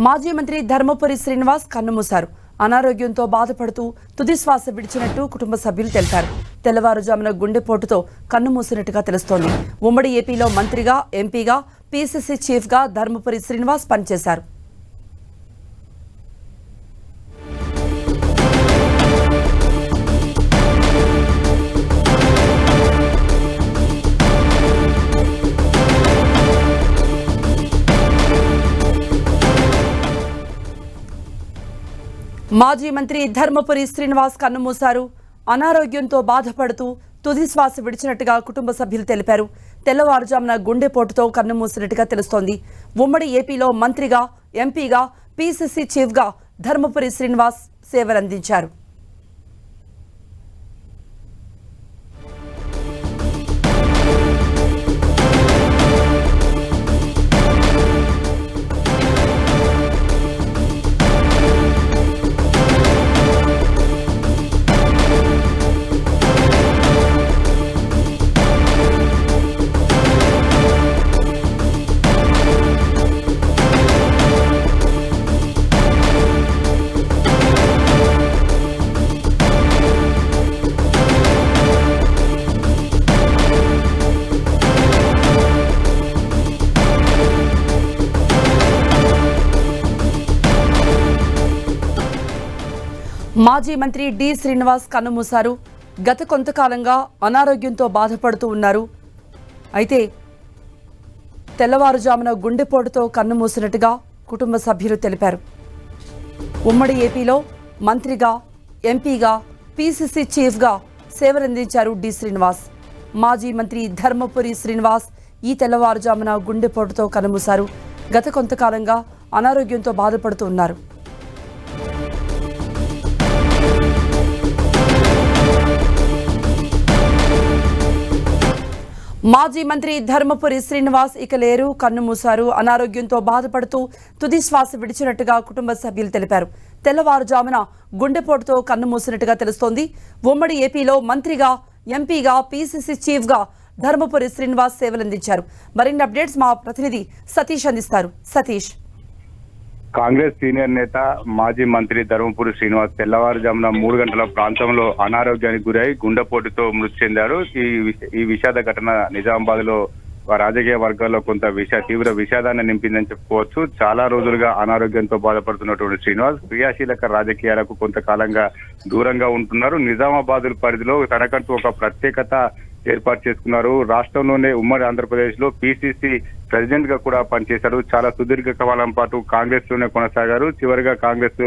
మాజీ మంత్రి ధర్మపురి శ్రీనివాస్ కన్నుమూశారు. అనారోగ్యంతో బాధపడుతూ తుది శ్వాస విడిచినట్టు కుటుంబ సభ్యులు తెలిపారు. తెల్లవారుజామున గుండెపోటుతో కన్నుమూసినట్టుగా తెలుస్తోంది. ఉమ్మడి ఏపీలో మంత్రిగా, ఎంపీగా, పీసీసీ చీఫ్గా ధర్మపురి శ్రీనివాస్ పనిచేశారు. మాజీ మంత్రి ధర్మపురి శ్రీనివాస్ కన్నుమూశారు. అనారోగ్యంతో బాధపడుతూ తుది శ్వాస విడిచినట్టుగా కుటుంబ సభ్యులు తెలిపారు. తెల్లవారుజామున గుండెపోటుతో కన్నుమూసినట్టుగా తెలుస్తోంది. ఉమ్మడి ఏపీలో మంత్రిగా, ఎంపీగా, పీసీసీ చీఫ్గా ధర్మపురి శ్రీనివాస్ సేవలందించారు. మాజీ మంత్రి డి శ్రీనివాస్ కన్నుమూశారు. గత కొంతకాలంగా అనారోగ్యంతో బాధపడుతూ ఉన్నారు. అయితే తెల్లవారుజామున గుండెపోటుతో కన్నుమూసినట్టుగా కుటుంబ సభ్యులు తెలిపారు. ఉమ్మడి ఏపీలో మంత్రిగా, ఎంపీగా, పీసీసీ చీఫ్గా సేవలందించారు డి శ్రీనివాస్. మాజీ మంత్రి ధర్మపురి శ్రీనివాస్ ఈ తెల్లవారుజామున గుండెపోటుతో కన్నుమూశారు. గత కొంతకాలంగా అనారోగ్యంతో బాధపడుతూ ఉన్నారు. మాజీ మంత్రి ధర్మపురి శ్రీనివాస్ ఇక లేరు, కన్నుమూశారు. అనారోగ్యంతో బాధపడుతూ తుది శ్వాస విడిచినట్టుగా కుటుంబ సభ్యులు తెలిపారు. తెల్లవారుజామున గుండెపోటుతో కన్నుమూసినట్టుగా తెలుస్తోంది. ఉమ్మడి ఏపీలో మంత్రిగా, ఎంపీగా, పీసీసీ చీఫ్గా ధర్మపురి శ్రీనివాస్ సేవలందించారు. మరిన్ని అప్డేట్స్ మా ప్రతినిధి సతీష్ అందిస్తారు. సతీష్. కాంగ్రెస్ సీనియర్ నేత మాజీ మంత్రి ధర్మపురి శ్రీనివాస్ తెల్లవారుజామున 3 గంటల ప్రాంతంలో అనారోగ్యానికి గురై గుండెపోటుతో మృతి చెందారు. ఈ విషాద ఘటన నిజామాబాద్ లో రాజకీయ వర్గాల్లో కొంత తీవ్ర విషాదాన్ని నింపిందని చెప్పుకోవచ్చు. చాలా రోజులుగా అనారోగ్యంతో బాధపడుతున్నటువంటి శ్రీనివాస్ క్రియాశీలక రాజకీయాలకు కొంతకాలంగా దూరంగా ఉంటున్నారు. నిజామాబాద్ పరిధిలో తనకంటూ ఒక ప్రత్యేకత ఏర్పాటు చేసుకున్నారు. రాష్ట్రంలోనే ఉమ్మడి ఆంధ్రప్రదేశ్ లో పీసీసీ ప్రెసిడెంట్ గా కూడా పనిచేశారు. చాలా సుదీర్ఘ కాలం పాటు కాంగ్రెస్ లోనే కొనసాగారు. చివరిగా కాంగ్రెస్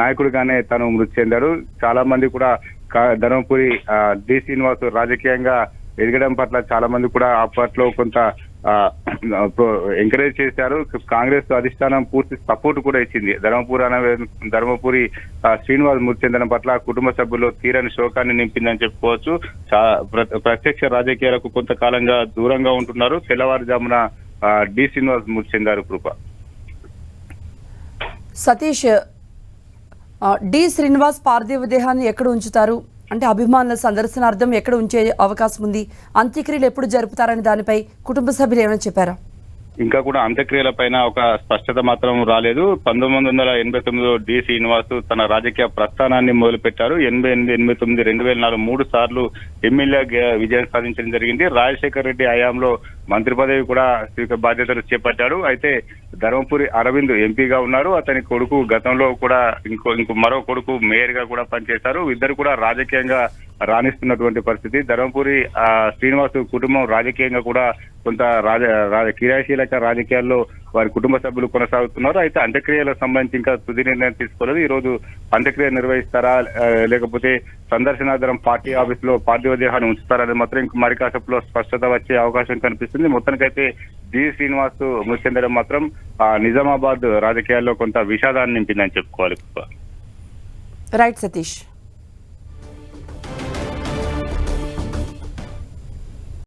నాయకుడిగానే తను మృతి చెందారు. చాలా మంది కూడా ధర్మపురి డి శ్రీనివాస్ రాజకీయంగా ఎదగడం పట్ల చాలా మంది కూడా అప్పట్లో కొంత ఎంకరేజ్ చేశారు. కాంగ్రెస్ అధిష్టానం పూర్తి సపోర్ట్ కూడా ఇచ్చింది. ధర్మపురి శ్రీనివాస్ మృతి చెందడం పట్ల కుటుంబ సభ్యుల్లో తీరని శోకాన్ని నింపిందని చెప్పుకోవచ్చు. ప్రత్యక్ష రాజకీయాలకు కొంతకాలంగా దూరంగా ఉంటున్నారు. తెల్లవారుజామున డి శ్రీనివాస్ మృతి చెందారు. కృప. సతీష్, డి శ్రీనివాస్ పార్థివ దేహాన్ని ఎక్కడ ఉంచుతారు? అంటే అభిమానుల సందర్శనార్థం ఎక్కడ ఉంచే అవకాశం ఉంది? అంత్యక్రియలు ఎప్పుడు జరుపుతారని దానిపై కుటుంబ సభ్యులు ఏమైనా చెప్పారా? ఇంకా కూడా అంత్యక్రియల పైన ఒక స్పష్టత మాత్రం రాలేదు. 1989లో డి శ్రీనివాస్ తన రాజకీయ ప్రస్థానాన్ని మొదలుపెట్టారు. 88, 89, 2004 3 సార్లు ఎమ్మెల్యేగా విజయం సాధించడం జరిగింది. రాజశేఖర్ రెడ్డి హయాంలో మంత్రి పదవి కూడా బాధ్యతలు చేపట్టారు. అయితే ధర్మపురి అరవింద్ ఎంపీగా ఉన్నారు. అతని కొడుకు గతంలో కూడా మరో కొడుకు మేయర్ గా కూడా పనిచేశారు. ఇద్దరు కూడా రాజకీయంగా రాణిస్తున్నటువంటి పరిస్థితి. ధర్మపురి శ్రీనివాస్ కుటుంబం రాజకీయంగా కూడా కొంత క్రియాశీలక రాజకీయాల్లో వారి కుటుంబ సభ్యులు కొనసాగుతున్నారు. అయితే అంత్యక్రియలకు సంబంధించి ఇంకా తుది నిర్ణయం తీసుకోలేదు. ఈ రోజు అంత్యక్రియ నిర్వహిస్తారా లేకపోతే సందర్శనార్థం పార్టీ ఆఫీస్ లో పార్థివ దేహాన్ని ఉంచుతారనేది మాత్రం ఇంకా మరి కాసేపులో స్పష్టత వచ్చే అవకాశం కనిపిస్తుంది. మొత్తానికైతే డి శ్రీనివాస్ మృతి చెందడం మాత్రం నిజామాబాద్ రాజకీయాల్లో కొంత విషాదాన్ని నింపిందని చెప్పుకోవాలి. రైట్ సతీష్.